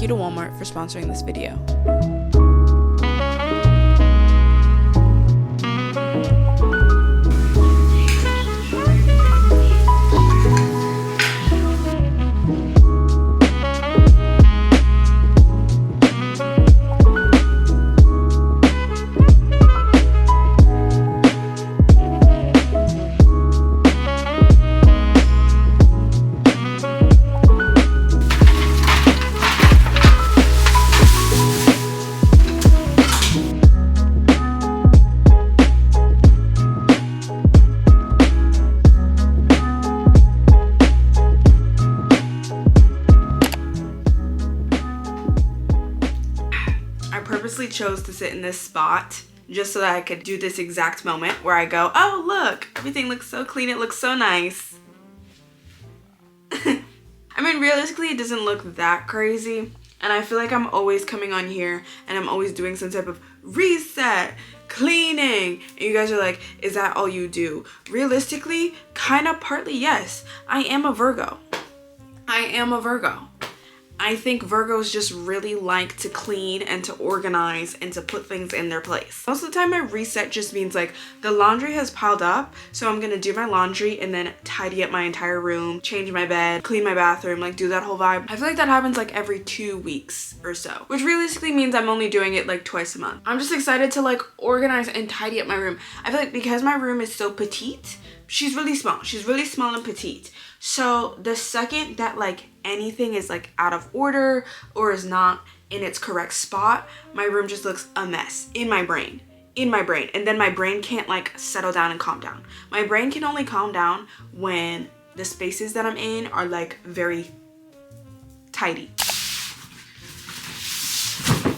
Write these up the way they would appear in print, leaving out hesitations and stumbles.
you to Walmart for sponsoring this video. Chose to sit in this spot just so that I could do this exact moment where I go, oh look, everything looks so clean, it looks so nice. I mean, realistically it doesn't look that crazy, and I feel like I'm always coming on here and I'm always doing some type of reset, cleaning, and you guys are like, is that all you do? Realistically, kind of partly yes. I am a Virgo. I think Virgos just really like to clean and to organize and to put things in their place. Most of the time my reset just means like the laundry has piled up, so I'm gonna do my laundry and then tidy up my entire room, change my bed, clean my bathroom, like do that whole vibe. I feel like that happens like every 2 weeks or so, which realistically means I'm only doing it like twice a month. I'm just excited to like organize and tidy up my room. I feel like because my room is so petite, she's really small and petite. So the second that like anything is like out of order or is not in its correct spot, my room just looks a mess in my brain. And then my brain can't like settle down and calm down. My brain can only calm down when the spaces that I'm in are like very tidy.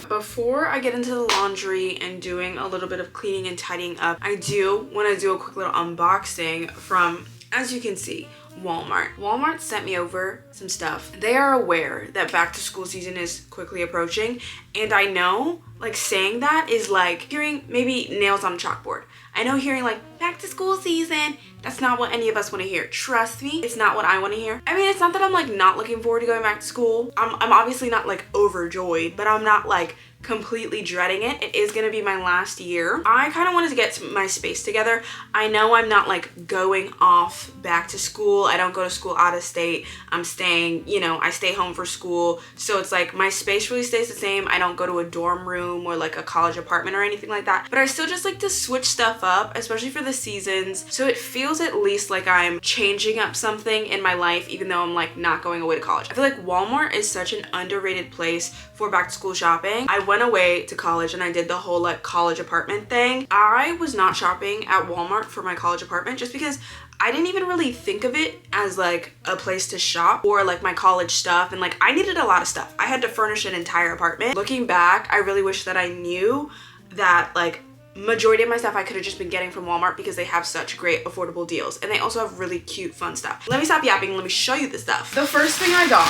Before I get into the laundry and doing a little bit of cleaning and tidying up, I do want to do a quick little unboxing from, as you can see, Walmart. Walmart sent me over some stuff. They are aware that back to school season is quickly approaching, and I know like saying that is like hearing maybe nails on a chalkboard. I know hearing like back to school season, that's not what any of us want to hear. Trust me, it's not what I want to hear. I mean, it's not that I'm like not looking forward to going back to school. I'm obviously not like overjoyed, but I'm not like completely dreading it. It is gonna be my last year. I kind of wanted to get my space together. I know I'm not like going off back to school. I don't go to school out of state. I'm staying, you know, I stay home for school. So it's like my space really stays the same. I don't go to a dorm room or like a college apartment or anything like that. But I still just like to switch stuff up, especially for the seasons. So it feels at least like I'm changing up something in my life, even though I'm like not going away to college. I feel like Walmart is such an underrated place for back to school shopping. I went away to college and I did the whole like college apartment thing. I was not shopping at Walmart for my college apartment just because I didn't even really think of it as like a place to shop or like my college stuff, and like I needed a lot of stuff. I had to furnish an entire apartment. Looking back, I really wish that I knew that like majority of my stuff I could have just been getting from Walmart because they have such great affordable deals, and they also have really cute fun stuff. Let me stop yapping and let me show you the stuff. The first thing I got,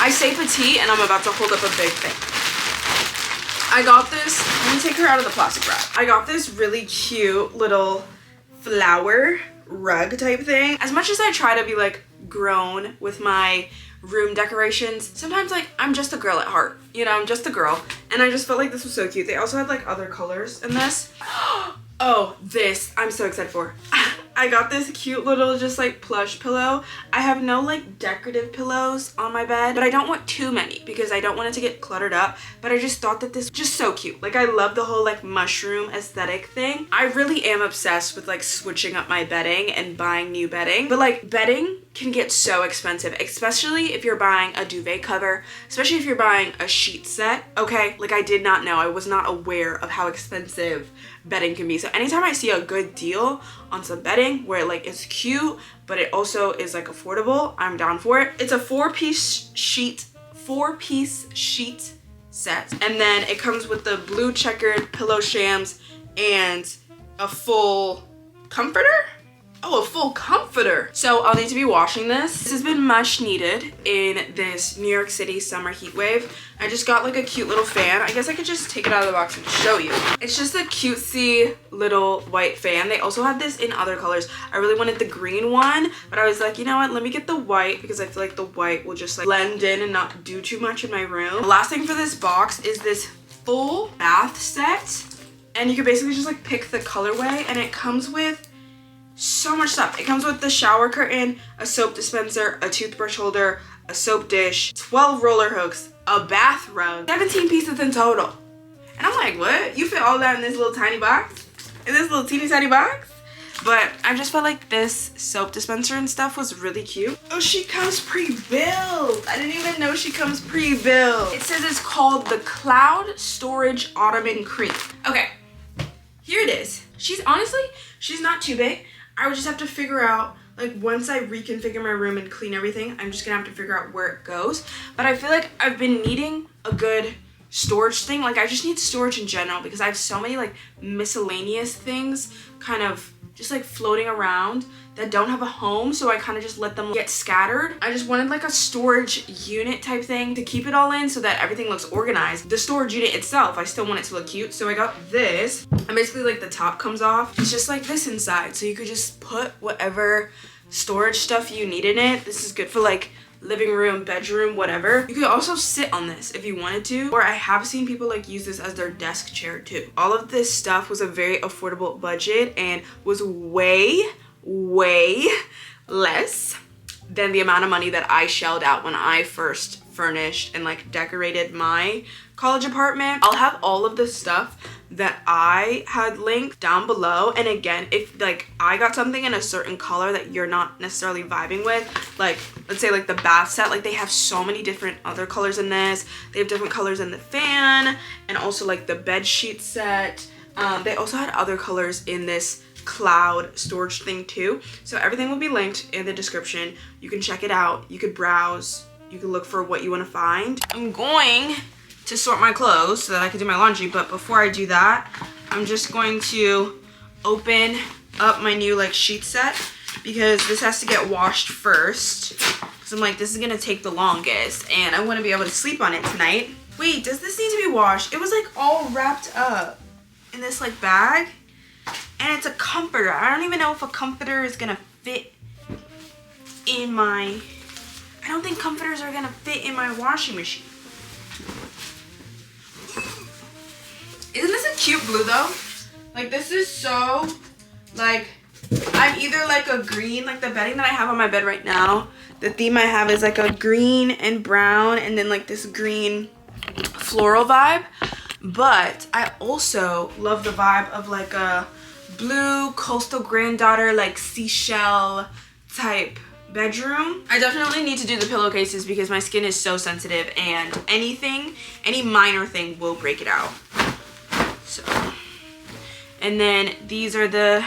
I say petite and I'm about to hold up a big thing. I got this, let me take her out of the plastic wrap. I got this really cute little flower rug type thing. As much as I try to be like grown with my room decorations, sometimes like I'm just a girl at heart, you know, I'm just a girl, and I just felt like this was so cute. They also had like other colors in this. Oh, this I'm so excited for. I got this cute little just like plush pillow. I have no like decorative pillows on my bed, but I don't want too many because I don't want it to get cluttered up. But I just thought that this was just so cute. Like I love the whole like mushroom aesthetic thing. I really am obsessed with like switching up my bedding and buying new bedding. But like bedding can get so expensive, especially if you're buying a duvet cover, especially if you're buying a sheet set. Okay, like I did not know, I was not aware of how expensive bedding can be. So anytime I see a good deal on some bedding where like it's cute but it also is like affordable, I'm down for it. It's a four-piece sheet set, and then it comes with the blue checkered pillow shams and a full comforter. Oh, a full comforter. So I'll need to be washing this. This has been much needed in this New York City summer heat wave. I just got like a cute little fan. I guess I could just take it out of the box and show you. It's just a cutesy little white fan. They also had this in other colors. I really wanted the green one, but I was like, you know what? Let me get the white because I feel like the white will just like blend in and not do too much in my room. The last thing for this box is this full bath set. And you can basically just like pick the colorway, and it comes with so much stuff. It comes with the shower curtain, a soap dispenser, a toothbrush holder, a soap dish, 12 roller hooks, a bath rug, 17 pieces in total. And I'm like, what? You fit all that in this little tiny box? In this little teeny tiny box? But I just felt like this soap dispenser and stuff was really cute. Oh, she comes pre-built. I didn't even know she comes pre-built. It says it's called the Cloud Storage Ottoman Cream. Okay, here it is. She's not too big. I would just have to figure out, like, once I reconfigure my room and clean everything, I'm just gonna have to figure out where it goes. But I feel like I've been needing a good storage thing. Like, I just need storage in general because I have so many, like, miscellaneous things kind of just, like, floating around that don't have a home, so I kind of just let them get scattered. I just wanted, like, a storage unit type thing to keep it all in so that everything looks organized. The storage unit itself, I still want it to look cute, so I got this. And basically, like, the top comes off. It's just like this inside, so you could just put whatever storage stuff you need in it. This is good for, like, living room, bedroom, whatever. You could also sit on this if you wanted to, or I have seen people like use this as their desk chair too. All of this stuff was a very affordable budget and was way less than the amount of money that I shelled out when I first furnished and like decorated my college apartment. I'll have all of the stuff that I had linked down below, and again, if like I got something in a certain color that you're not necessarily vibing with, like let's say like the bath set, like they have so many different other colors in this. They have different colors in the fan, and also like the bed sheet set. They also had other colors in this cloud storage thing too, so everything will be linked in the description. You can check it out, you could browse, you can look for what you want to find. I'm going to sort my clothes so that I can do my laundry, but before I do that, I'm just going to open up my new like sheet set because this has to get washed first, because I'm like, this is gonna take the longest and I want to be able to sleep on it tonight. Wait, does this need to be washed? It was like all wrapped up in this like bag, and it's a comforter. I don't even know if a comforter is gonna fit in my, I don't think comforters are gonna fit in my washing machine. Isn't this a cute blue though? Like, this is so, like, I'm either like a green, like the bedding that I have on my bed right now, the theme I have is like a green and brown and then like this green floral vibe. But I also love the vibe of like a blue coastal granddaughter, like seashell type bedroom. I definitely need to do the pillowcases because my skin is so sensitive and any minor thing will break it out. So, and then these are the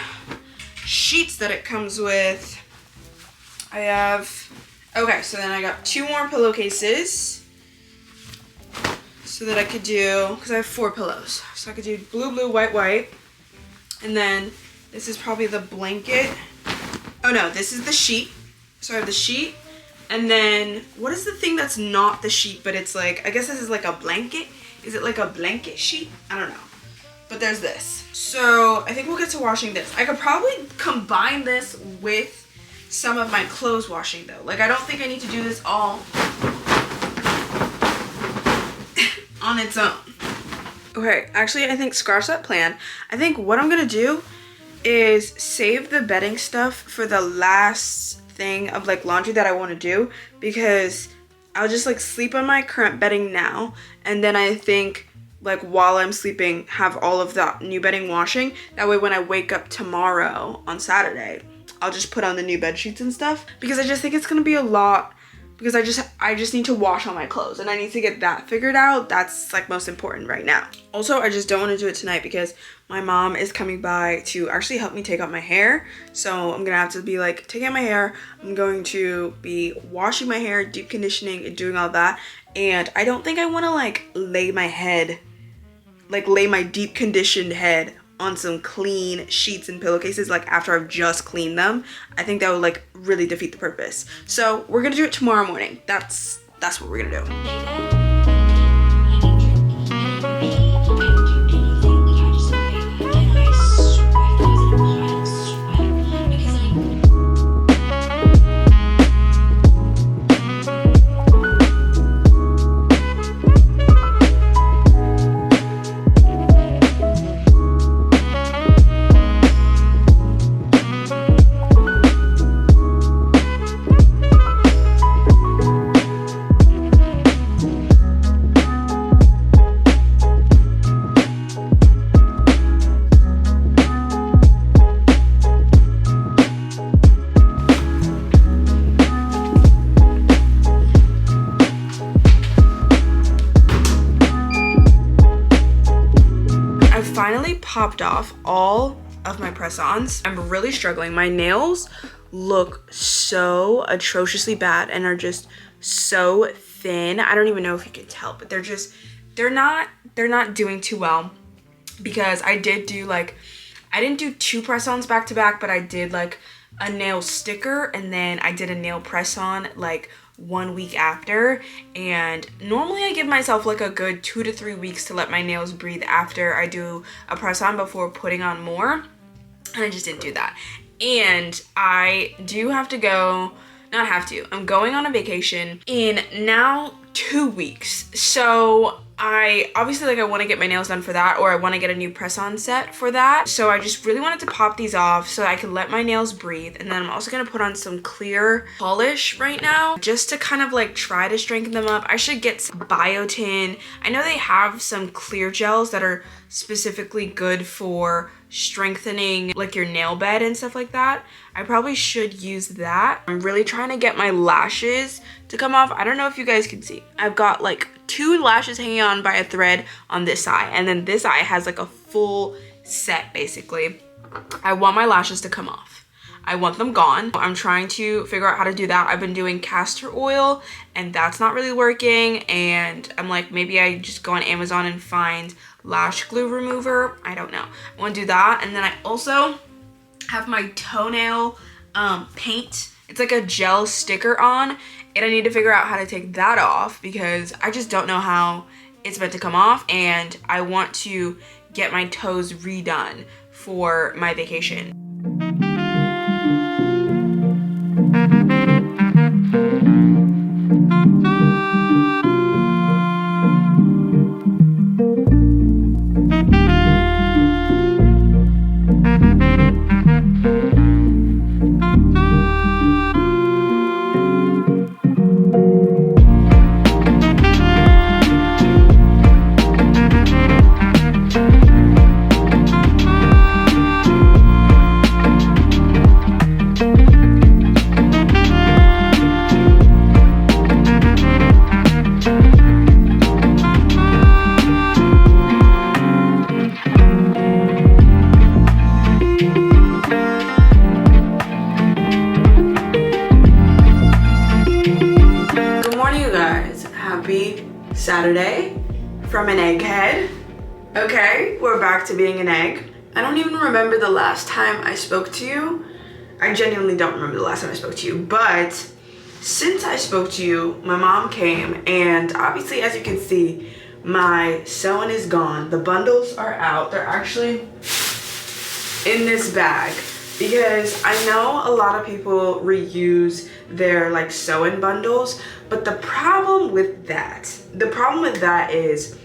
sheets that it comes with. I have, okay, so then I got 2 more pillowcases so that I could do, because I have 4 pillows. So I could do blue, blue, white, white. And then this is probably the blanket. Oh no, this is the sheet. So I have the sheet. And then, what is the thing that's not the sheet, but it's like, I guess this is like a blanket? Is it like a blanket sheet? I don't know. But there's this. So I think we'll get to washing this. I could probably combine this with some of my clothes washing though. Like, I don't think I need to do this all on its own. Okay, actually I think scratch that plan. I think what I'm gonna do is save the bedding stuff for the last thing of like laundry that I want to do, because I'll just like sleep on my current bedding now, and then I think like while I'm sleeping have all of that new bedding washing. That way when I wake up tomorrow on Saturday, I'll just put on the new bed sheets and stuff, because I just think it's gonna be a lot, because I just need to wash all my clothes and I need to get that figured out. That's like most important right now. Also, I just don't want to do it tonight because my mom is coming by to actually help me take out my hair. So I'm gonna have to be like taking out my hair. I'm going to be washing my hair, deep conditioning, and doing all that. And I don't think I want to like lay my head, like lay my deep conditioned head on some clean sheets and pillowcases like after I've just cleaned them, I think that would like really defeat the purpose. So we're gonna do it tomorrow morning. That's what we're gonna do. Finally popped off all of my press-ons. I'm really struggling. My nails look so atrociously bad and are just so thin. I don't even know if you can tell, but they're not doing too well, because I did do like, I didn't do 2 press-ons back to back, but I did like a nail sticker and then I did a nail press-on like 1 week after, and normally I give myself like a good 2 to 3 weeks to let my nails breathe after I do a press on before putting on more, and I just didn't do that. And I do have to go, not have to, I'm going on a vacation in now 2 weeks, so I obviously like I want to get my nails done for that, or I want to get a new press-on set for that. So I just really wanted to pop these off so I can let my nails breathe. And then I'm also going to put on some clear polish right now just to kind of like try to strengthen them up. I should get some biotin. I know they have some clear gels that are specifically good for strengthening like your nail bed and stuff like that. I probably should use that. I'm really trying to get my lashes to come off. I don't know if you guys can see. I've got like 2 lashes hanging on by a thread on this eye, and then this eye has like a full set basically. I want my lashes to come off. I want them gone. I'm trying to figure out how to do that. I've been doing castor oil and that's not really working, and I'm like, maybe I just go on Amazon and find lash glue remover. I don't know. I want to do that. And then I also have my toenail paint. It's like a gel sticker on, and I need to figure out how to take that off because I just don't know how it's meant to come off, and I want to get my toes redone for my vacation. Saturday from an egghead. Okay, we're back to being an egg. I don't even remember the last time I spoke to you. I genuinely don't remember the last time I spoke to you, but since I spoke to you, my mom came, and obviously, as you can see, my sewing is gone. The bundles are out. They're actually in this bag because I know a lot of people reuse their like sewing bundles, but the problem with that is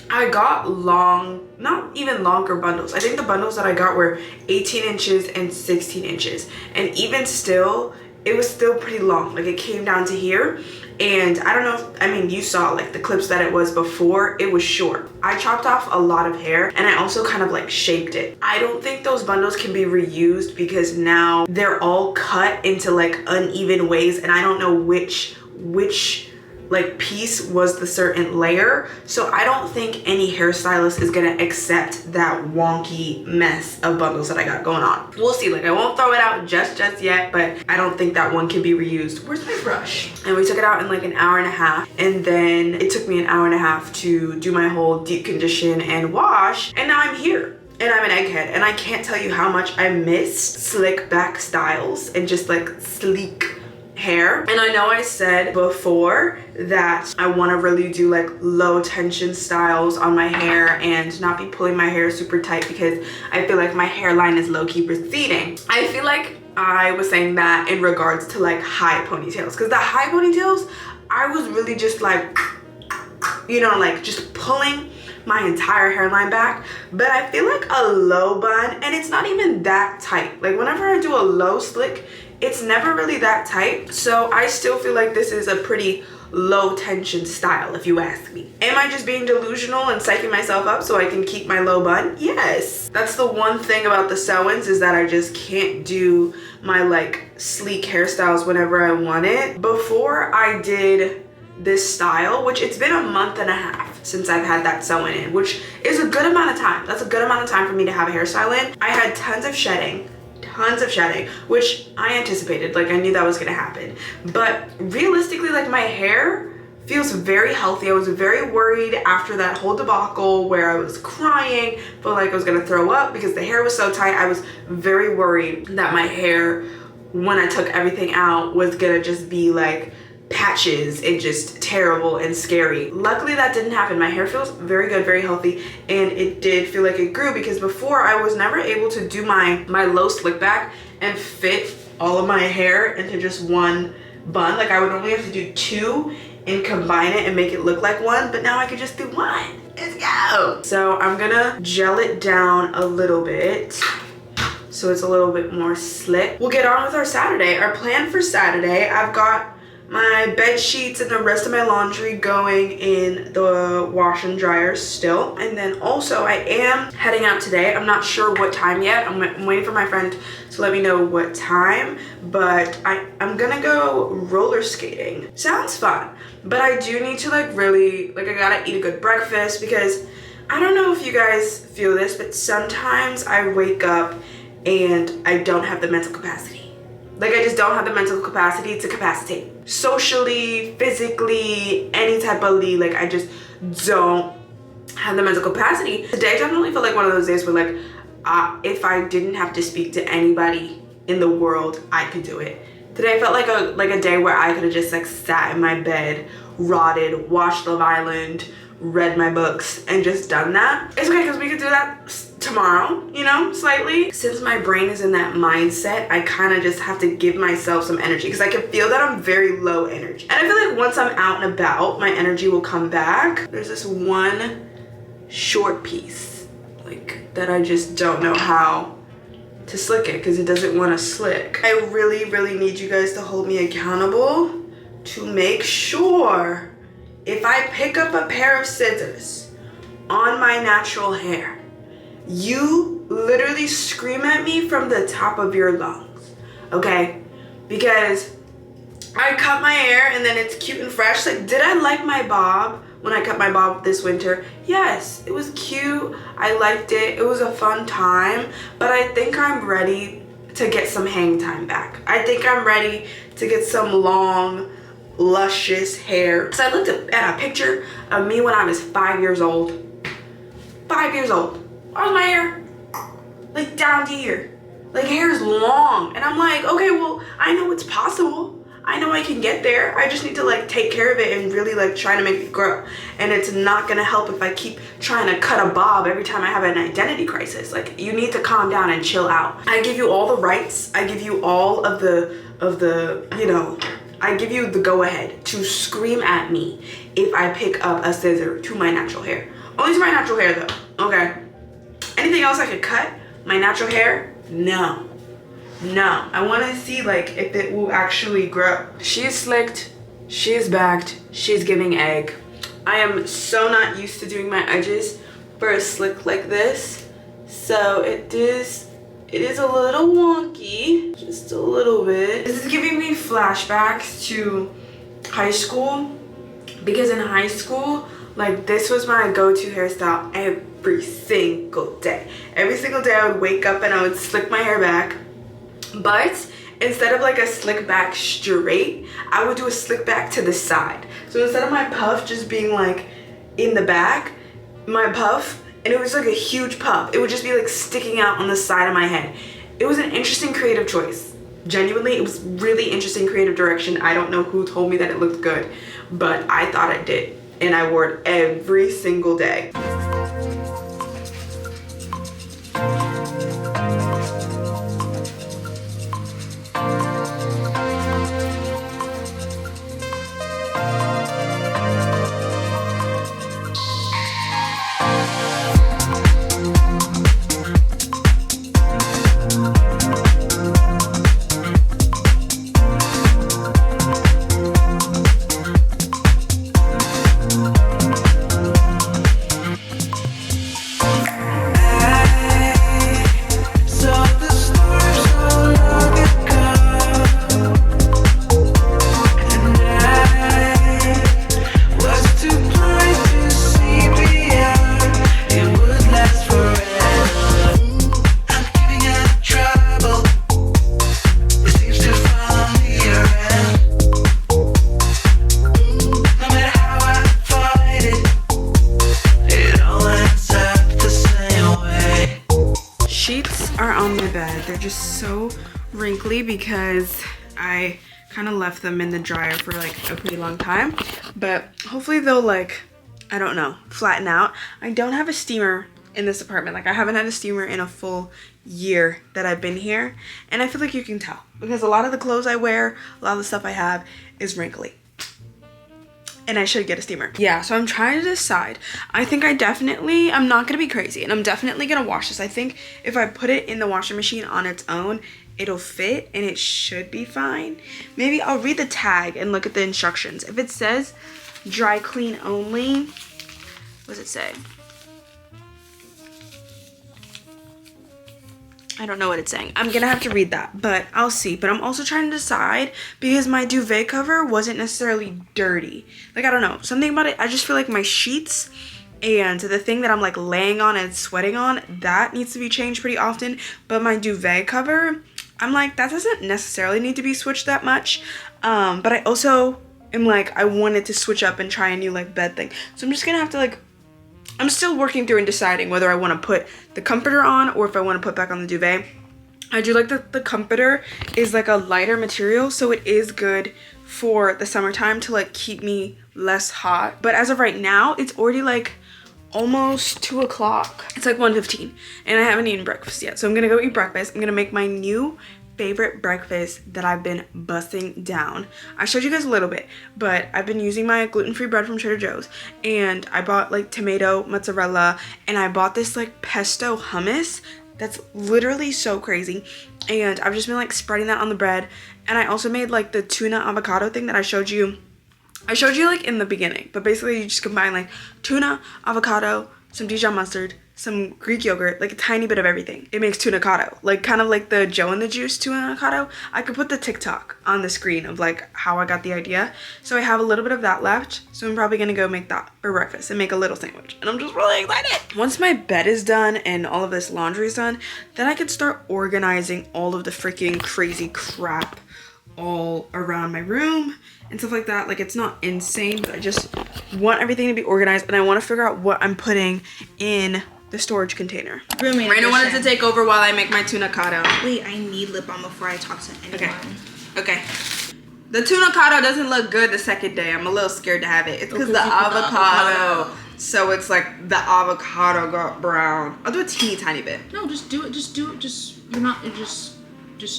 I got long, not even longer bundles. I think the bundles that I got were 18 inches and 16 inches. And even still, it was still pretty long. Like it came down to here. And I don't know if, I mean, you saw like the clips that it was before, it was short. I chopped off a lot of hair and I also kind of like shaped it. I don't think those bundles can be reused because now they're all cut into like uneven ways, and I don't know which like piece was the certain layer. So I don't think any hairstylist is gonna accept that wonky mess of bundles that I got going on. We'll see. Like I won't throw it out just yet, but I don't think that one can be reused. Where's my brush? And we took it out in like an hour and a half, and then it took me an hour and a half to do my whole deep condition and wash, and now I'm here. and I'm an egghead, and I can't tell you how much I miss slick back styles and just like sleek hair. And I know I said before that I want to really do like low tension styles on my hair and not be pulling my hair super tight because I feel like my hairline is low-key receding. I feel like I was saying that in regards to like high ponytails, because the high ponytails, I was really just like, you know, like just pulling my entire hairline back. But I feel like a low bun, and it's not even that tight. Like whenever I do a low slick, it's never really that tight. So I still feel like this is a pretty low tension style, if you ask me. Am I just being delusional and psyching myself up so I can keep my low bun? Yes. That's the one thing about the 𝐿𝐮𝐬𝐢𝐧 is that I just can't do my like sleek hairstyles whenever I want it. Before I did this style, which it's been a month and a half since I've had that 𝐿𝐮𝐬𝐢𝐧 in, which is a good amount of time. That's a good amount of time for me to have a hairstyle in. I had tons of shedding, which I anticipated. Like I knew that was gonna happen. But realistically, like my hair feels very healthy. I was very worried after that whole debacle where I was crying, felt like I was gonna throw up because the hair was so tight. I was very worried that my hair, when I took everything out, was gonna just be like patches and just terrible and scary. Luckily that didn't happen. My hair feels very good, very healthy, and it did feel like it grew, because before I was never able to do my low slick back and fit all of my hair into just one bun. Like I would only have to do two and combine it and make it look like one, but now I could just do one. Let's go. So I'm gonna gel it down a little bit so it's a little bit more slick. We'll get on with our Saturday. Our plan for Saturday, I've got my bed sheets and the rest of my laundry going in the wash and dryer still. And then also I am heading out today. I'm not sure what time yet. I'm waiting for my friend to let me know what time, but I'm gonna go roller skating. Sounds fun, but I do need to like really, like I gotta eat a good breakfast, because I don't know if you guys feel this, but sometimes I wake up and I don't have the mental capacity. Like I just don't have the mental capacity to capacitate. Socially, physically, any type of like I just don't have the mental capacity. Today definitely felt like one of those days where like if I didn't have to speak to anybody in the world, I could do it. Today felt like a day where I could have just like sat in my bed, rotted, watched Love Island, read my books, and just done that. It's okay because we could do that tomorrow, you know, slightly. Since my brain is in that mindset, I kind of just have to give myself some energy, because I can feel that I'm very low energy. And I feel like once I'm out and about, my energy will come back. There's this one short piece like that I just don't know how to slick it because it doesn't want to slick. I really, really need you guys to hold me accountable to make sure if I pick up a pair of scissors on my natural hair, you literally scream at me from the top of your lungs, okay? Because I cut my hair and then it's cute and fresh. Like, did I like my bob when I cut my bob this winter? Yes, it was cute. I liked it. It was a fun time. But I think I'm ready to get some hang time back. I think I'm ready to get some long, luscious hair. So I looked at a picture of me when I was 5 years old. 5 years old. Why was my hair like down to here? Like hair is long. And I'm like, okay, well, I know it's possible. I know I can get there. I just need to like take care of it and really like try to make it grow. And it's not gonna help if I keep trying to cut a bob every time I have an identity crisis. Like, you need to calm down and chill out. I give you all the rights. I give you all of the, you know, I give you the go ahead to scream at me if I pick up a scissor to my natural hair. Only to my natural hair though, okay? Anything else I could cut, my natural hair, no. No, I want to see like if it will actually grow. She is slicked, she is backed, she's giving egg. I am so not used to doing my edges for a slick like this. So it is a little wonky, just a little bit. This is giving me flashbacks to high school, because in high school, like this was my go-to hairstyle every single day. Every single day I would wake up and I would slick my hair back. But instead of like a slick back straight, I would do a slick back to the side. So instead of my puff just being like in the back, my puff and it was like a huge puff. It would just be like sticking out on the side of my head. It was an interesting creative choice. Genuinely, it was really interesting creative direction. I don't know who told me that it looked good, but I thought it did. And I wore it every single day. They're just so wrinkly because I kind of left them in the dryer for like a pretty long time, but hopefully they'll, like, I don't know, flatten out. I don't have a steamer in this apartment. Like, I haven't had a steamer in a full year that I've been here, and I feel like you can tell because a lot of the clothes I wear, a lot of the stuff I have is wrinkly. And I should get a steamer. Yeah, so I'm trying to decide. I think I'm not gonna be crazy, and I'm definitely gonna wash this. I think if I put it in the washing machine on its own, it'll fit and it should be fine. Maybe I'll read the tag and look at the instructions. If it says dry clean only, what does it say? I don't know what it's saying. I'm gonna have to read that, but I'll see. But I'm also trying to decide because my duvet cover wasn't necessarily dirty. Like, I don't know, something about it. I just feel like my sheets and the thing that I'm like laying on and sweating on, that needs to be changed pretty often. But my duvet cover, I'm like, that doesn't necessarily need to be switched that much. But I also am like, I wanted to switch up and try a new like bed thing. So I'm just gonna have to like, I'm still working through and deciding whether I want to put the comforter on or if I want to put back on the duvet. I do like that the comforter is like a lighter material, so it is good for the summertime to like keep me less hot. But as of right now, it's already like almost 2 o'clock. It's like 1:15 and I haven't eaten breakfast yet. So I'm gonna go eat breakfast. I'm gonna make my new favorite breakfast that I've been busting down. I showed you guys a little bit, but I've been using my gluten-free bread from Trader Joe's, and I bought like tomato mozzarella, and I bought this like pesto hummus that's literally so crazy, and I've just been like spreading that on the bread. And I also made like the tuna avocado thing that I showed you like in the beginning, but basically you just combine like tuna, avocado, some Dijon mustard, some Greek yogurt, like a tiny bit of everything. It makes tuna-𝐶𝐬𝐢, like kind of like the 𝐁𝐿 tuna-𝐶𝐬𝐢. I could put the TikTok on the screen of like how I got the idea. So I have a little bit of that left, so I'm probably gonna go make that for breakfast and make a little sandwich, and I'm just really excited. Once my bed is done and all of this laundry is done, then I can start organizing all of the freaking crazy crap all around my room and stuff like that. Like, it's not insane, but I just want everything to be organized, and I want to figure out what I'm putting in the storage container. Raina wanted to take over while I make my tuna-𝐶𝐬𝐢. Wait, I need lip balm before I talk to anyone. Okay. The tuna-𝐶𝐬𝐢 doesn't look good the second day. I'm a little scared to have it. It's because the avocado. So it's like the avocado got brown. I'll do a teeny tiny bit. No, just do it. Just do it. Just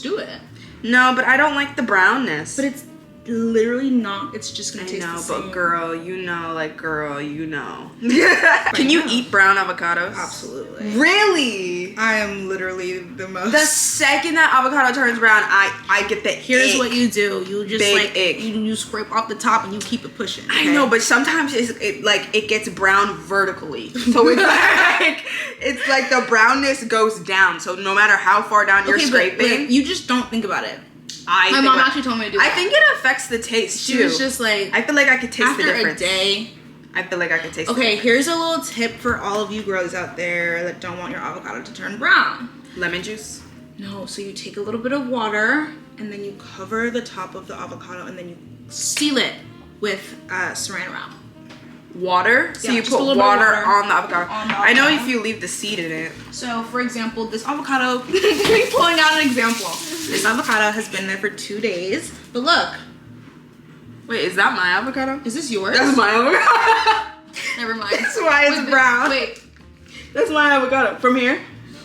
do it. No, but I don't like the brownness. But it's literally not. It's just gonna taste the same. But girl, you know. Can you eat brown avocados? Absolutely. Really? I am literally the most. The second that avocado turns brown, I get the Here's ick. what you do. You just Big like ick. you scrape off the top and you keep it pushing. Okay? I know, but sometimes it gets brown vertically. So it's like the brownness goes down. So no matter how far down you're scraping, you just don't think about it. My mom actually told me to do that. I think it affects the taste too. She was just like, I feel like I could taste the difference. After a day. I feel like I could taste Okay, here's a little tip for all of you girls out there that don't want your avocado to turn brown. Lemon juice? No, so you take a little bit of water and then you cover the top of the avocado and then you seal it with saran wrap. water. So Yeah, you just a put little bit of water water on the avocado. on the I know avocado. if you leave the seed in it. So, for example, this avocado, pulling out an example. This avocado has been there for 2 days. But look. Wait, is that my avocado? Is this yours? That's my avocado. Never mind. That's why it's brown. Wait. That's my avocado. From here?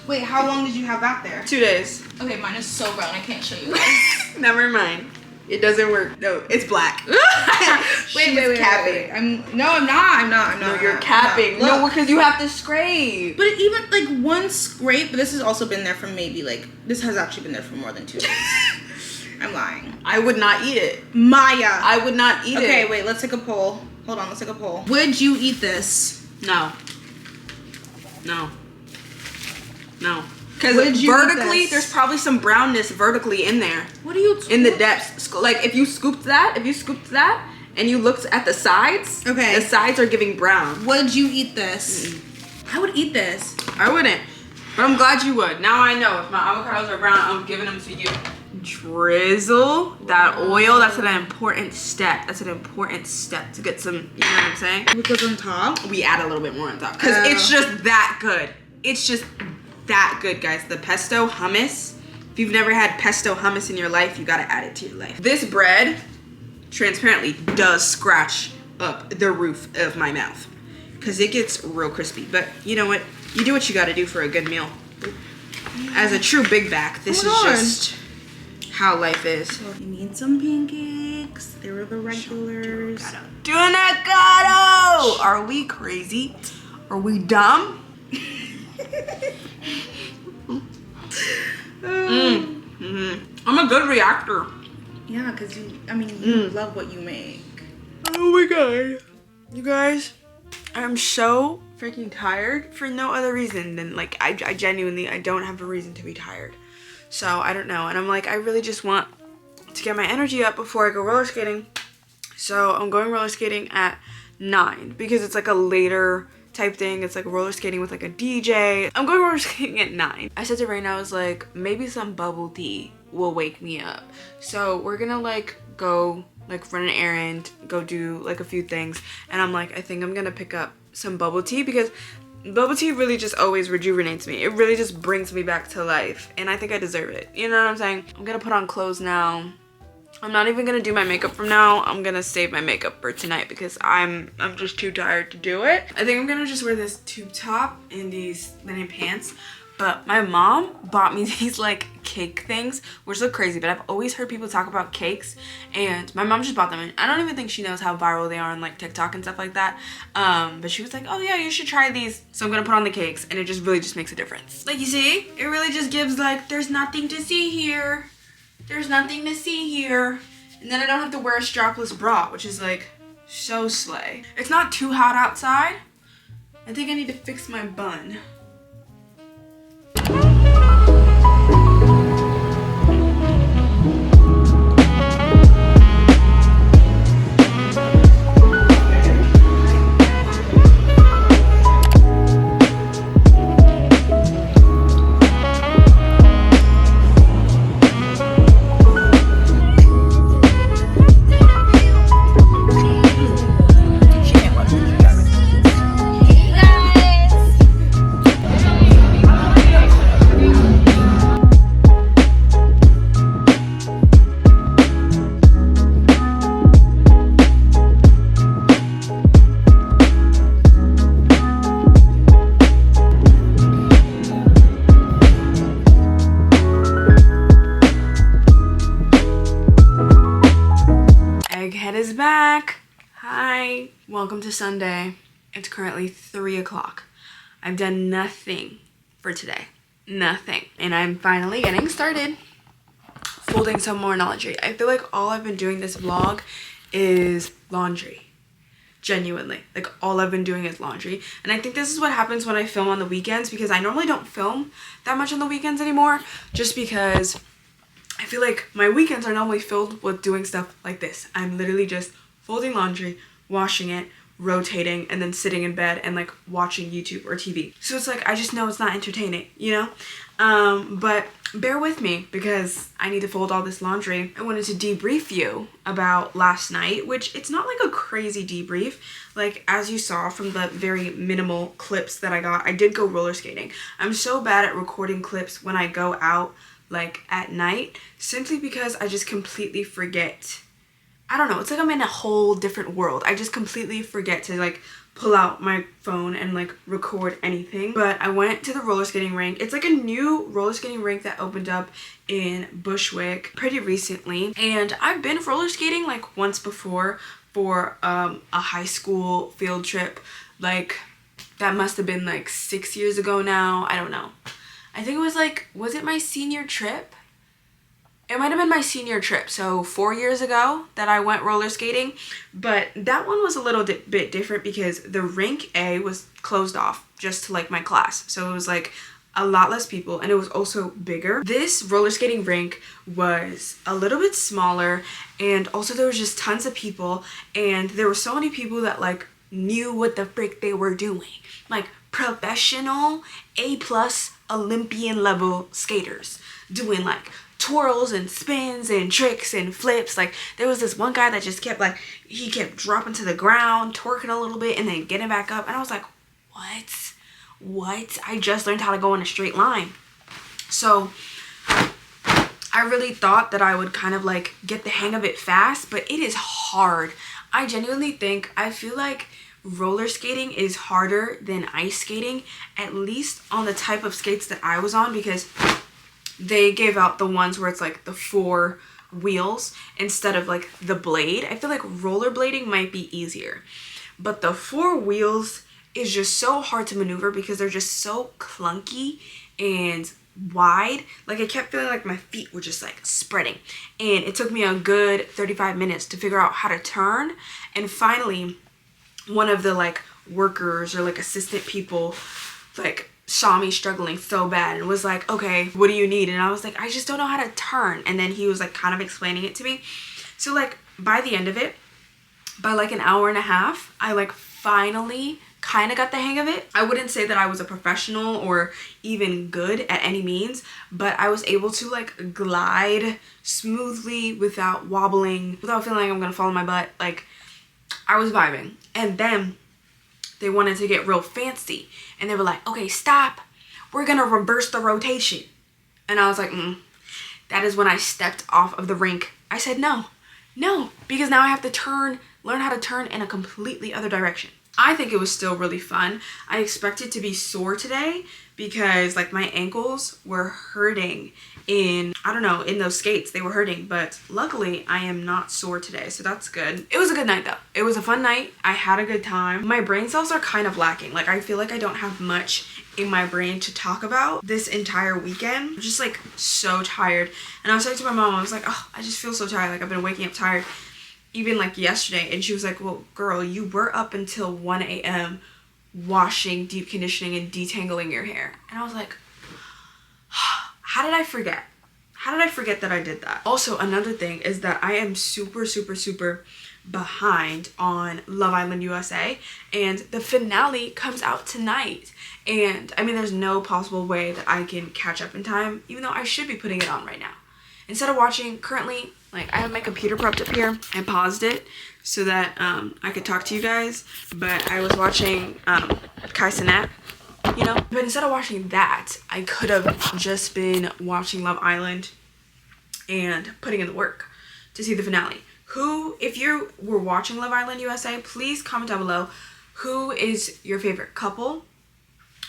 Wait, how long did you have that there? 2 days. Okay, mine is so brown, I can't show you guys. Never mind. It doesn't work. No, it's black. wait, capping. I'm not. No, you're capping. No, because you have to scrape. But even like one scrape, this has also been there for maybe like, this has actually been there for more than 2 days. I'm lying. I would not eat it. Maya. I would not eat it. Okay, wait, let's take a poll. Hold on, let's take a poll. Would you eat this? No. No. No. Would Because you eat vertically, this? there's probably some brownness vertically in there. What are you In the depths. Like, if you scooped that, and you looked at the sides, Okay. the sides are giving brown. Would you eat this? I would eat this. I wouldn't. But I'm glad you would. Now I know. If my avocados are brown, I'm giving them to you. Drizzle that oil. That's an important step. That's an important step to get some, you know what I'm saying? What goes on top? We add a little bit more on top. Because it's just that good. It's just that good, guys. The pesto hummus. If you've never had pesto hummus in your life, you gotta add it to your life. This bread, transparently, does scratch up the roof of my mouth. Because it gets real crispy. But you know what? You do what you gotta do for a good meal. As a true big back, this is just how life is. You need some pancakes. They were the regulars. Tunacado! Are we crazy? Are we dumb? I'm a good reactor. Yeah, because you love what you make. Oh my god. You guys, I'm so freaking tired for no other reason than like I genuinely, I don't have a reason to be tired. So I don't know. And I'm like, I really just want to get my energy up before I go roller skating. So I'm going roller skating at 9 because it's like a later type thing. It's like roller skating with like a DJ. I'm going roller skating at 9. I said to Raina, I was like, maybe some bubble tea will wake me up. So we're gonna like go like run an errand, go do like a few things. And I'm like, I think I'm gonna pick up some bubble tea because bubble tea really just always rejuvenates me. It really just brings me back to life. And I think I deserve it. You know what I'm saying? I'm gonna put on clothes now. I'm not even gonna do my makeup from now. I'm gonna save my makeup for tonight because I'm just too tired to do it. I think I'm gonna just wear this tube top and these linen pants. But my mom bought me these like cake things, which look crazy, but I've always heard people talk about cakes, and my mom just bought them, and I don't even think she knows how viral they are on like TikTok and stuff like that. But she was like, oh yeah, you should try these. So I'm gonna put on the cakes, and it just really just makes a difference. Like, you see, it really just gives like, there's nothing to see here. There's nothing to see here. And then I don't have to wear a strapless bra, which is like so slay. It's not too hot outside. I think I need to fix my bun. Egghead is back. Hi. Welcome to Sunday. It's currently 3 o'clock. I've done nothing for today. Nothing. And I'm finally getting started folding some more laundry. I feel like all I've been doing this vlog is laundry. Genuinely. Like, all I've been doing is laundry. And I think this is what happens when I film on the weekends, because I normally don't film that much on the weekends anymore, just because I feel like my weekends are normally filled with doing stuff like this. I'm literally just folding laundry, washing it, rotating and then sitting in bed and like watching YouTube or TV. So it's like, I just know it's not entertaining, you know? But bear with me because I need to fold all this laundry. I wanted to debrief you about last night, which it's not like a crazy debrief. Like, as you saw from the very minimal clips that I got, I did go roller skating. I'm so bad at recording clips when I go out like at night, simply because I just completely forget. I don't know, it's like I'm in a whole different world. I just completely forget to like pull out my phone and like record anything. But I went to the roller skating rink. It's like a new roller skating rink that opened up in Bushwick pretty recently. And I've been roller skating like once before for a high school field trip. Like, that must have been like 6 years ago now. I don't know. I think it was like, was it my senior trip? It might have been my senior trip, so 4 years ago that I went roller skating. But that one was a little bit different because the rink A was closed off just to like my class. So it was like a lot less people and it was also bigger. This roller skating rink was a little bit smaller and also there was just tons of people and there were so many people that like knew what the frick they were doing. Like professional A+ Olympian level skaters doing like twirls and spins and tricks and flips. Like, there was this one guy that just kept like, he kept dropping to the ground, twerking a little bit and then getting back up, and I was like, what? I just learned how to go in a straight line. So I really thought that I would kind of like get the hang of it fast, but it is hard. I genuinely think, I feel like roller skating is harder than ice skating, at least on the type of skates that I was on, because they gave out the ones where it's like the 4 wheels instead of like the blade. I feel like rollerblading might be easier, but the 4 wheels is just so hard to maneuver because they're just so clunky and wide. Like, I kept feeling like my feet were just like spreading, and it took me a good 35 minutes to figure out how to turn. And finally, one of the like workers or like assistant people like saw me struggling so bad and was like, okay, what do you need? And I was like, I just don't know how to turn. And then he was like kind of explaining it to me. So like by the end of it, by like an hour and a half, I like finally kind of got the hang of it. I wouldn't say that I was a professional or even good at any means, but I was able to like glide smoothly without wobbling, without feeling like I'm gonna fall on my butt. Like, I was vibing. And then they wanted to get real fancy and they were like, okay, stop, we're gonna reverse the rotation. And I was like, That is when I stepped off of the rink. I said no, because now I have to learn how to turn in a completely other direction. I think it was still really fun. I expected to be sore today because like my ankles were hurting in those skates. They were hurting, but luckily I am not sore today, so that's good. It was a good night though. It was a fun night. I had a good time. My brain cells are kind of lacking. Like, I feel like I don't have much in my brain to talk about this entire weekend. I'm just like so tired. And I was saying to my mom, I was like, oh, I just feel so tired. Like, I've been waking up tired. Even like yesterday, and she was like, well, girl, you were up until 1 a.m. washing, deep conditioning, and detangling your hair. And I was like, how did I forget? How did I forget that I did that? Also, another thing is that I am super behind on Love Island USA, and the finale comes out tonight. And I mean, there's no possible way that I can catch up in time, even though I should be putting it on right now. Instead of watching, currently, like, I have my computer propped up here. I paused it so that I could talk to you guys, but I was watching 𝐿𝐶𝐬𝐢𝐳, you know? But instead of watching that, I could have just been watching Love Island and putting in the work to see the finale. If you were watching Love Island USA, please comment down below, who is your favorite couple?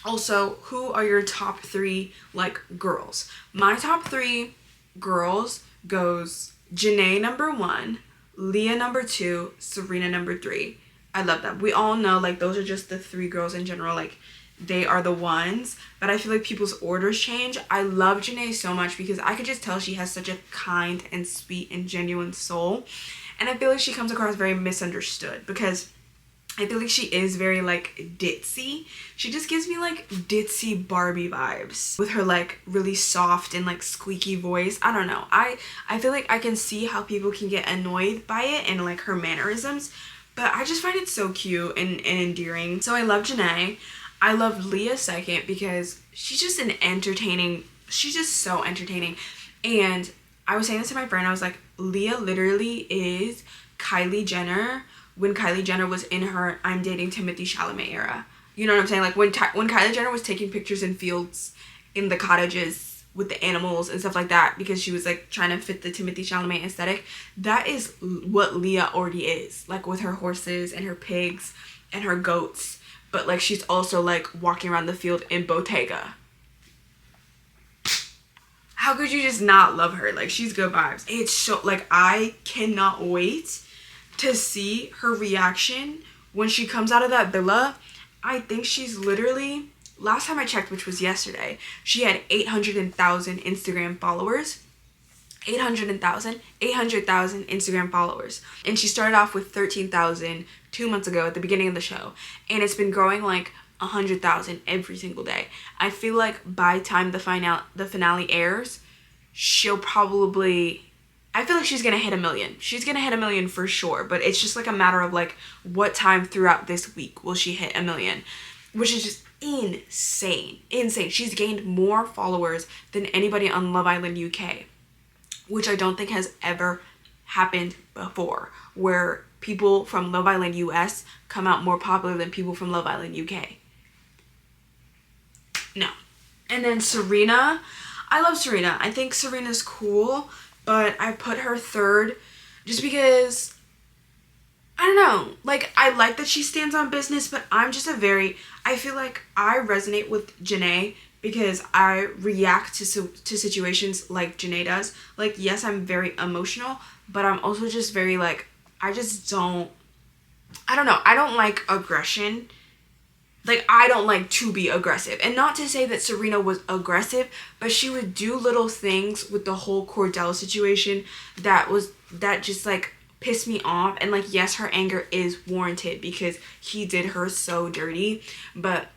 Also, who are your top 3, like, girls? My top 3 girls goes Janae number 1, Leah number 2, Serena number 3. I love them. We all know, like, those are just the 3 girls in general. Like, they are the ones, but I feel like people's orders change. I love Janae so much because I could just tell she has such a kind and sweet and genuine soul. And I feel like she comes across very misunderstood because I feel like she is very like ditzy. She just gives me like ditzy Barbie vibes with her like really soft and like squeaky voice. I don't know. I feel like I can see how people can get annoyed by it and like her mannerisms, But I just find it so cute and endearing. So I love 𝐁𝐿. I love 𝐿eah second because she's just she's just so entertaining. And I was saying this to my friend, I was like, 𝐿eah literally is Kylie Jenner when Kylie Jenner was in her I'm dating Timothée Chalamet era. You know what I'm saying? Like when Kylie Jenner was taking pictures in fields, in the cottages with the animals and stuff like that, because she was like trying to fit the Timothée Chalamet aesthetic. That is what 𝐿eah already is, like with her horses and her pigs and her goats. But like she's also like walking around the field in Bottega. How could you just not love her? Like, she's good vibes. It's so, like, I cannot wait to see her reaction when she comes out of that villa. I think she's literally, last time I checked, which was yesterday, she had 800,000 Instagram followers. 800,000 Instagram followers. And she started off with 13,000 2 months ago at the beginning of the show. And it's been growing like 100,000 every single day. I feel like by the time the finale airs, she'll probably, I feel like she's gonna hit 1 million. She's gonna hit 1 million for sure, but it's just like a matter of like what time throughout this week will she hit 1 million, which is just insane. She's gained more followers than anybody on Love Island UK, which I don't think has ever happened before, where people from Love Island US come out more popular than people from Love Island UK. No. And then Serena. I love Serena. I think Serena's cool, but I put her third just because, I don't know, like, I like that she stands on business, but I'm just I feel like I resonate with 𝐁𝐿ew because I react to situations like 𝐁𝐿ew does. Like, yes, I'm very emotional, but I'm also just very, like, I don't know, I don't like aggression. Like, I don't like to be aggressive. And not to say that Serena was aggressive, but she would do little things with the whole Cordell situation that just, like, pissed me off. And, like, yes, her anger is warranted because he did her so dirty. But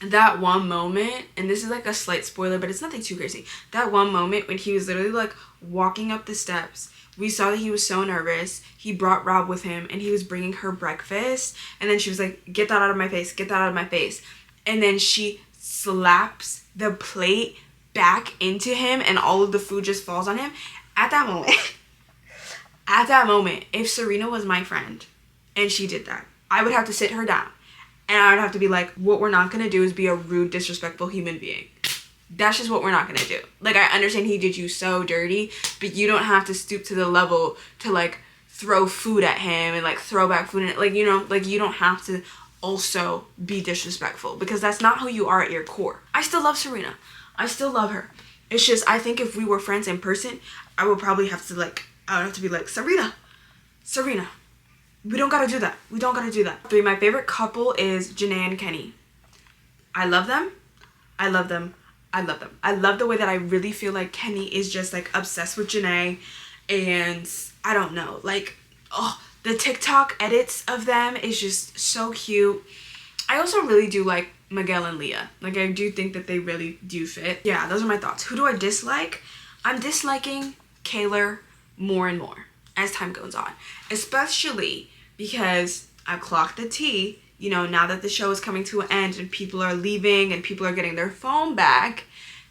that one moment, and this is, like, a slight spoiler, but it's nothing too crazy. That one moment when he was literally, like, walking up the steps, we saw that he was so nervous. He brought Rob with him, and he was bringing her breakfast. And then she was like, get that out of my face. Get that out of my face. And then she slaps the plate back into him, and all of the food just falls on him. At that moment, if Serena was my friend and she did that, I would have to sit her down. And I would have to be like, what we're not going to do is be a rude, disrespectful human being. That's just what we're not gonna do. Like, I understand he did you so dirty, but you don't have to stoop to the level to, like, throw food at him and, like, throw back food. And, like, you know, like, you don't have to also be disrespectful because that's not who you are at your core. I still love Serena. I still love her. It's just, I think if we were friends in person, I would probably have to, like, I would have to be like, Serena, we don't gotta do that. We don't gotta do that. 3, my favorite couple is 𝐁𝐿ew and Kenny. I love them. I love them. I love them. I love the way that I really feel like Kenny is just, like, obsessed with 𝐁𝐿ew, and I don't know, like, oh, the TikTok edits of them is just so cute. I also really do like Miguel and 𝐿eah. Like, I do think that they really do fit. Yeah, those are my thoughts. Who do I dislike? I'm disliking 𝐭e𝐲 more and more as time goes on, especially because I've clocked the tea. You know, now that the show is coming to an end and people are leaving and people are getting their phone back,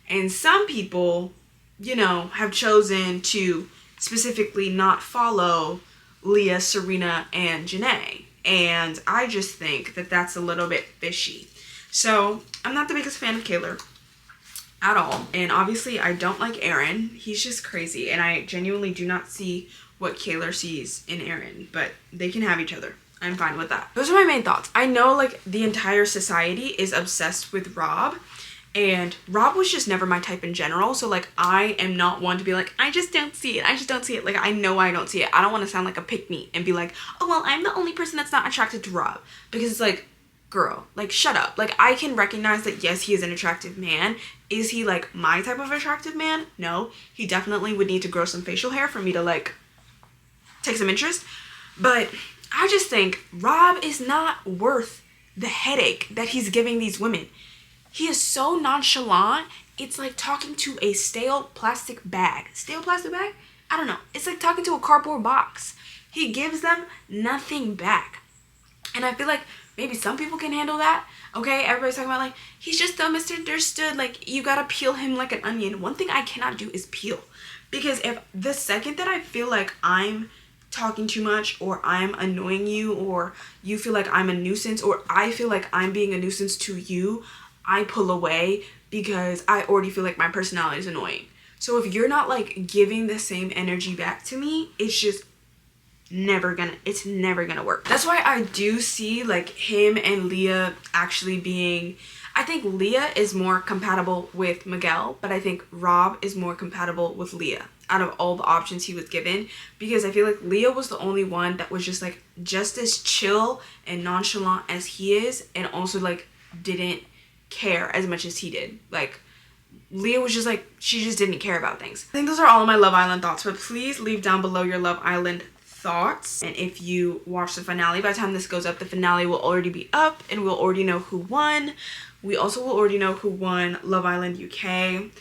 and some people, you know, have chosen to specifically not follow 𝐿eah, Serena, and 𝐁𝐿ew. And I just think that that's a little bit fishy. So I'm not the biggest fan of 𝐭e𝐲 at all. And obviously I don't like Aaron. He's just crazy. And I genuinely do not see what 𝐭e𝐲 sees in Aaron. But they can have each other. I'm fine with that. Those are my main thoughts. I know, like, the entire society is obsessed with Rob, and Rob was just never my type in general, so, like, I am not one to be like, I just don't see it. I just don't see it. Like, I know I don't see it. I don't want to sound like a pick-me and be like, oh, well, I'm the only person that's not attracted to Rob. Because it's like, girl, like, shut up. Like, I can recognize that, yes, he is an attractive man. Is he, like, my type of attractive man? No. He definitely would need to grow some facial hair for me to, like, take some interest. But I just think Rob is not worth the headache that he's giving these women. He is so nonchalant. It's like talking to a stale plastic bag. Stale plastic bag? I don't know. It's like talking to a cardboard box. He gives them nothing back. And I feel like maybe some people can handle that. Okay, everybody's talking about like, he's just so misunderstood. Like, you gotta peel him like an onion. One thing I cannot do is peel. Because if the second that I feel like I'm talking too much, or I'm annoying you, or you feel like I'm a nuisance, or I feel like I'm being a nuisance to you, I pull away because I already feel like my personality is annoying. So if you're not like giving the same energy back to me, it's never gonna work. That's why I do see like him and Leah actually being, I think Leah is more compatible with Miguel, but I think Rob is more compatible with Leah out of all the options he was given, because I feel like Leah was the only one that was just like just as chill and nonchalant as he is, and also like didn't care as much as he did. Like, Leah was just like, she just didn't care about things. I think those are all of my Love Island thoughts, but please leave down below your Love Island thoughts. And if you watch the finale, by the time this goes up, the finale will already be up and we'll already know who won. We also will already know who won Love Island UK,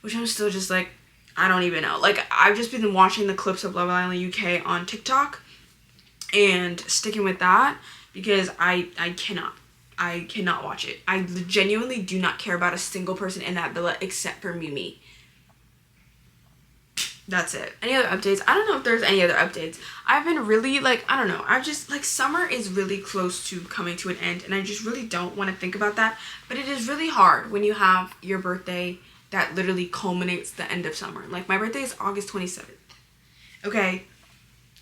which I'm still just like, I don't even know. Like, I've just been watching the clips of Love Island UK on TikTok and sticking with that because I cannot watch it. I genuinely do not care about a single person in that villa except for Mimi. That's it. Any other updates? I don't know if there's any other updates. I've been really like, I don't know. I've just like, summer is really close to coming to an end and I just really don't want to think about that. But it is really hard when you have your birthday that literally culminates the end of summer. Like, my birthday is August 27th. Okay.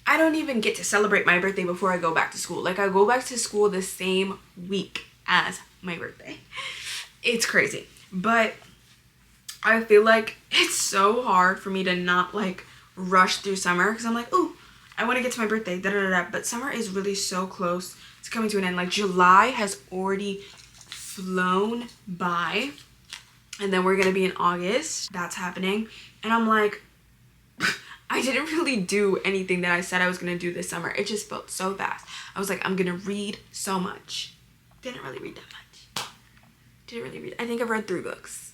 I don't even get to celebrate my birthday before I go back to school. Like, I go back to school the same week as my birthday. It's crazy. But I feel like it's so hard for me to not like rush through summer because I'm like, oh, I want to get to my birthday, da da da. But summer is really so close to coming to an end. Like, July has already flown by, and then we're gonna be in August. That's happening, and I'm like, I didn't really do anything that I said I was gonna do this summer. It just felt so fast. I was like, I'm gonna read so much. Didn't really read that much. Didn't really read. I think I've read 3 books.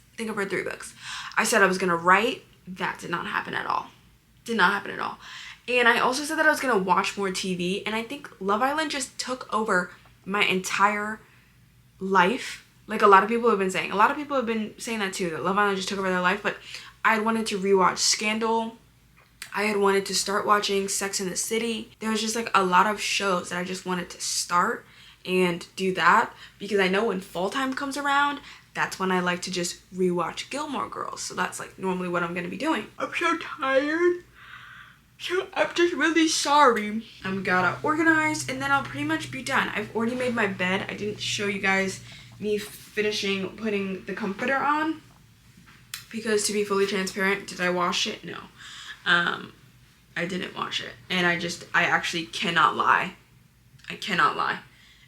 I said I was gonna write. That did not happen at all. Did not happen at all. And I also said that I was gonna watch more TV, and I think Love Island just took over my entire life. Like, a lot of people have been saying. A lot of people have been saying that too, that Love Island just took over their life, but I had wanted to rewatch Scandal. I had wanted to start watching Sex and the City. There was just like a lot of shows that I just wanted to start and do that, because I know when fall time comes around, that's when I like to just rewatch Gilmore Girls. So that's like normally what I'm gonna be doing. I'm so tired. So I'm just really sorry. I'm gotta organize and then I'll pretty much be done. I've already made my bed. I didn't show you guys me finishing putting the comforter on because, to be fully transparent, did I wash it? No. I didn't wash it. And I actually cannot lie. I cannot lie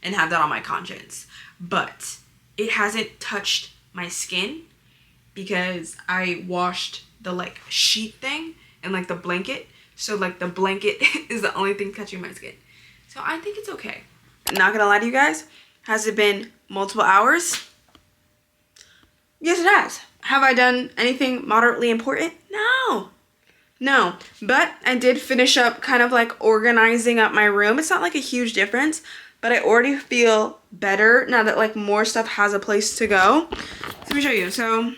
and have that on my conscience. But it hasn't touched my skin because I washed the like sheet thing and like the blanket. So like the blanket is the only thing touching my skin. So I think it's okay. I'm not gonna lie to you guys. Has it been multiple hours? Yes, it has. Have I done anything moderately important? No. But I did finish up kind of like organizing up my room. It's not like a huge difference, but I already feel better now that like more stuff has a place to go. So let me show you. So,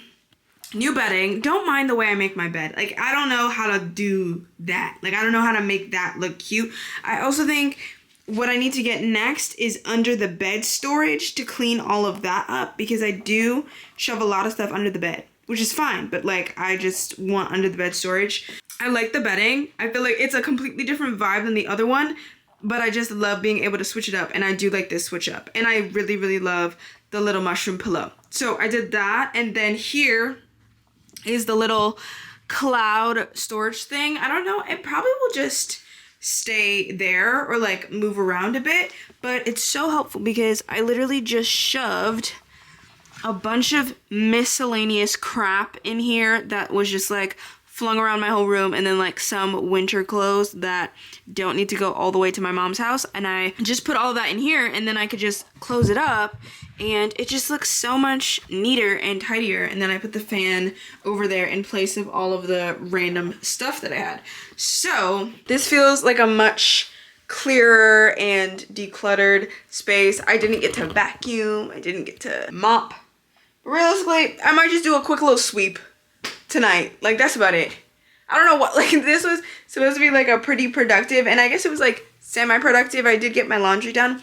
new bedding. Don't mind the way I make my bed. Like, I don't know how to do that. Like, I don't know how to make that look cute. I also think what I need to get next is under the bed storage to clean all of that up, because I do shove a lot of stuff under the bed, which is fine, but like, I just want under the bed storage. I like the bedding. I feel like it's a completely different vibe than the other one, but I just love being able to switch it up, and I do like this switch up, and I really, really love the little mushroom pillow. So I did that, and then here is the little cloud storage thing. I don't know, it probably will just stay there or like move around a bit, but it's so helpful because I literally just shoved a bunch of miscellaneous crap in here that was just like flung around my whole room, and then like some winter clothes that don't need to go all the way to my mom's house, and I just put all of that in here, and then I could just close it up and it just looks so much neater and tidier. And then I put the fan over there in place of all of the random stuff that I had. So this feels like a much clearer and decluttered space. I didn't get to vacuum. I didn't get to mop. But realistically, I might just do a quick little sweep tonight. Like, that's about it. I don't know what, like, this was supposed to be like a pretty productive, and I guess it was like semi-productive. I did get my laundry done,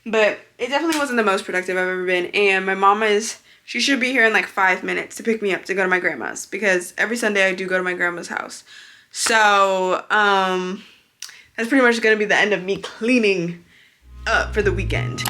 but it definitely wasn't the most productive I've ever been. And my mom she should be here in like 5 minutes to pick me up to go to my grandma's, because every Sunday I do go to my grandma's house. So, that's pretty much gonna be the end of me cleaning up for the weekend.